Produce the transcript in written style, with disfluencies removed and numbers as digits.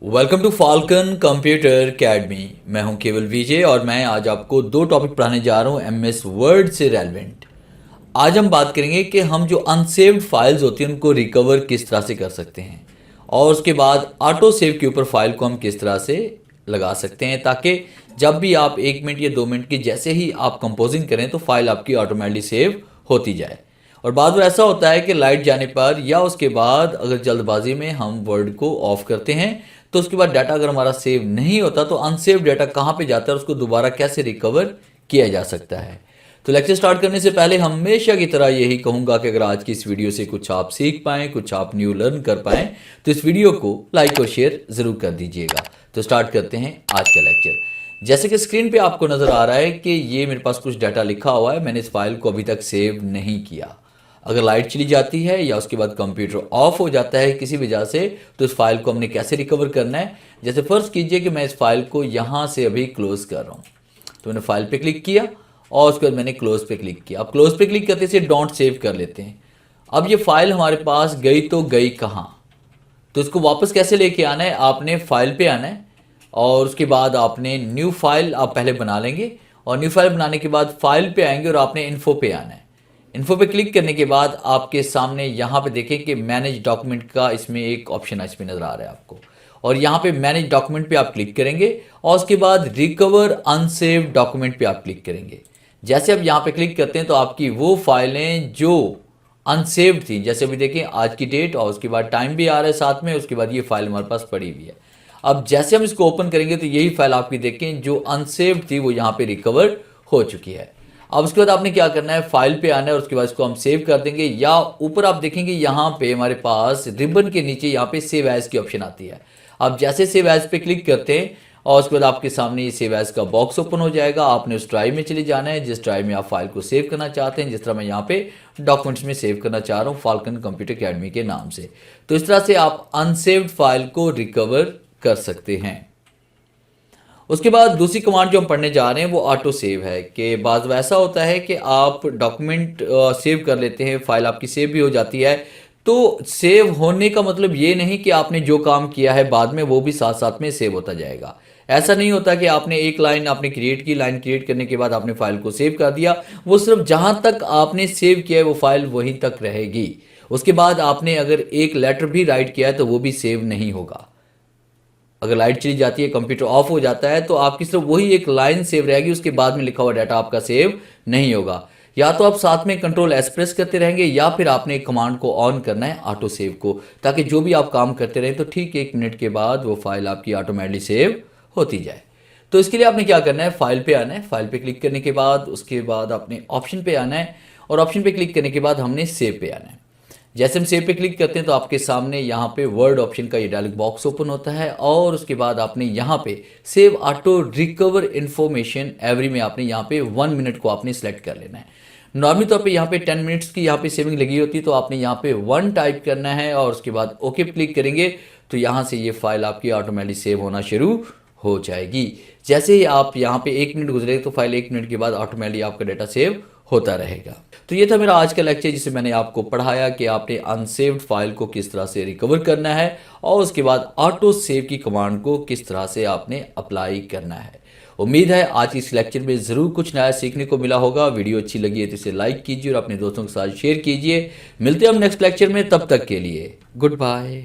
Welcome to Falcon Computer Academy. मैं हूं केवल विजय और मैं आज आपको दो टॉपिक पढ़ाने जा रहा हूं एमएस वर्ड से रेलेवेंट। आज हम बात करेंगे कि हम जो अनसेव्ड फाइल्स होती हैं उनको रिकवर किस तरह से कर सकते हैं और उसके बाद ऑटो सेव के ऊपर फाइल को हम किस तरह से लगा सकते हैं ताकि जब भी आप 1 मिनट या 2 मिनट की जैसे ही आप कंपोजिंग करें तो फाइल आपकी ऑटोमेटिकली सेव होती जाए। और बाद में ऐसा होता है कि लाइट जाने पर या उसके बाद अगर जल्दबाजी में हम वर्ड को ऑफ करते हैं तो उसके बाद डाटा अगर हमारा सेव नहीं होता तो अनसेव डाटा कहाँ पे जाता है और उसको दोबारा कैसे रिकवर किया जा सकता है। तो लेक्चर स्टार्ट करने से पहले हमेशा की तरह यही कहूँगा कि अगर आज की इस वीडियो से कुछ आप सीख पाएँ, कुछ आप न्यू लर्न कर पाएँ तो इस वीडियो को लाइक और शेयर ज़रूर कर दीजिएगा। तो स्टार्ट करते हैं आज का लेक्चर। जैसे कि स्क्रीन पे आपको नज़र आ रहा है कि ये मेरे पास कुछ डाटा लिखा हुआ है, मैंने इस फाइल को अभी तक सेव नहीं किया। अगर लाइट चली जाती है या उसके बाद कंप्यूटर ऑफ हो जाता है किसी वजह से तो इस फाइल को हमने कैसे रिकवर करना है। जैसे फर्ज कीजिए कि मैं इस फाइल को यहाँ से अभी क्लोज कर रहा हूँ, तो मैंने फाइल पे क्लिक किया और उसके बाद मैंने क्लोज पे क्लिक किया। अब क्लोज पे क्लिक करते से डोंट सेव कर लेते हैं। अब ये फाइल हमारे पास गई तो गई कहाँ, तो इसको वापस कैसे लेके आना है, आपने फाइल पे आना है और उसके बाद आपने न्यू फाइल आप पहले बना लेंगे और न्यू फाइल बनाने के बाद फाइल पे आएंगे और आपने इन्फो पे आना है। इन्फो पे क्लिक करने के बाद आपके सामने यहाँ पे देखें कि मैनेज डॉक्यूमेंट का इसमें एक ऑप्शन है, इसमें नज़र आ रहा है आपको, और यहाँ पे मैनेज डॉक्यूमेंट पे आप क्लिक करेंगे और उसके बाद रिकवर अनसेव डॉक्यूमेंट पे आप क्लिक करेंगे। जैसे आप यहाँ पे क्लिक करते हैं तो आपकी वो फाइलें जो अनसेव्ड थी, जैसे अभी देखें आज की डेट और उसके बाद टाइम भी आ रहा है साथ में, उसके बाद ये फाइल हमारे पास पड़ी हुई है। अब जैसे हम इसको ओपन करेंगे तो यही फाइल आपकी देखें जो अनसेव्ड थी वो यहाँ पे रिकवर हो चुकी है। अब उसके बाद आपने क्या करना है, फाइल पे आना है और उसके बाद इसको हम सेव कर देंगे। या ऊपर आप देखेंगे यहाँ पे हमारे पास रिबन के नीचे यहाँ पे सेव एज की ऑप्शन आती है। अब जैसे सेव एज पे क्लिक करते हैं और उसके बाद आपके सामने ये सेव एज का बॉक्स ओपन हो जाएगा। आपने उस ड्राइव में चले जाना है जिस ड्राइव में आप फाइल को सेव करना चाहते हैं। जिस तरह मैं यहाँ पे डॉक्यूमेंट्स में सेव करना चाह रहा हूँ फाल्कन कंप्यूटर अकेडमी के नाम से। तो इस तरह से आप अनसेव्ड फाइल को रिकवर कर सकते हैं। उसके बाद दूसरी कमांड जो हम पढ़ने जा रहे हैं वो ऑटो सेव है कि बाज़ वैसा होता है कि आप डॉक्यूमेंट सेव कर लेते हैं, फाइल आपकी सेव भी हो जाती है, तो सेव होने का मतलब ये नहीं कि आपने जो काम किया है बाद में वो भी साथ साथ में सेव होता जाएगा। ऐसा नहीं होता कि आपने एक लाइन आपने क्रिएट की, लाइन क्रिएट करने के बाद आपने फाइल को सेव कर दिया, वो सिर्फ जहाँ तक आपने सेव किया है वो फाइल वहीं तक रहेगी। उसके बाद आपने अगर एक लेटर भी राइट किया है तो वो भी सेव नहीं होगा। अगर लाइट चली जाती है, कंप्यूटर ऑफ हो जाता है तो आपकी सिर्फ वही एक लाइन सेव रहेगी, उसके बाद में लिखा हुआ डाटा आपका सेव नहीं होगा। या तो आप साथ में कंट्रोल एस प्रेस करते रहेंगे या फिर आपने एक कमांड को ऑन करना है ऑटो सेव को, ताकि जो भी आप काम करते रहें तो ठीक 1 मिनट के बाद वो फाइल आपकी ऑटोमेटिकली सेव होती जाए। तो इसके लिए आपने क्या करना है, फाइल पे आना है। फाइल पे क्लिक करने के बाद उसके बाद आपने ऑप्शन पे आना है और ऑप्शन पे क्लिक करने के बाद हमने सेव पे आना है। जैसे हम सेव पे क्लिक करते हैं तो आपके सामने यहाँ पे वर्ड ऑप्शन का ये डायलॉग बॉक्स ओपन होता है और उसके बाद आपने यहाँ पे save auto recover information every में आपने यहाँ पे 1 मिनट को आपने सेलेक्ट कर लेना है। नॉर्मली तौर पे यहाँ पे 10 मिनट्स की यहाँ पे सेविंग लगी होती है, तो आपने यहाँ पे 1 टाइप करना है और उसके बाद ओके पे क्लिक करेंगे तो यहाँ से ये फाइल आपकी ऑटोमेटिकली सेव होना शुरू हो जाएगी। जैसे ही आप यहाँ पे 1 मिनट गुजरेगा तो फाइल 1 मिनट के बाद ऑटोमेटिकली आपका डाटा सेव होता रहेगा। तो ये था मेरा आज का लेक्चर जिसे मैंने आपको पढ़ाया कि आपने अनसेव्ड फाइल को किस तरह से रिकवर करना है और उसके बाद ऑटो सेव की कमांड को किस तरह से आपने अप्लाई करना है। उम्मीद है आज इस लेक्चर में ज़रूर कुछ नया सीखने को मिला होगा। वीडियो अच्छी लगी है तो इसे लाइक कीजिए और अपने दोस्तों के साथ शेयर कीजिए। मिलते हैं हम नेक्स्ट लेक्चर में, तब तक के लिए गुड बाय।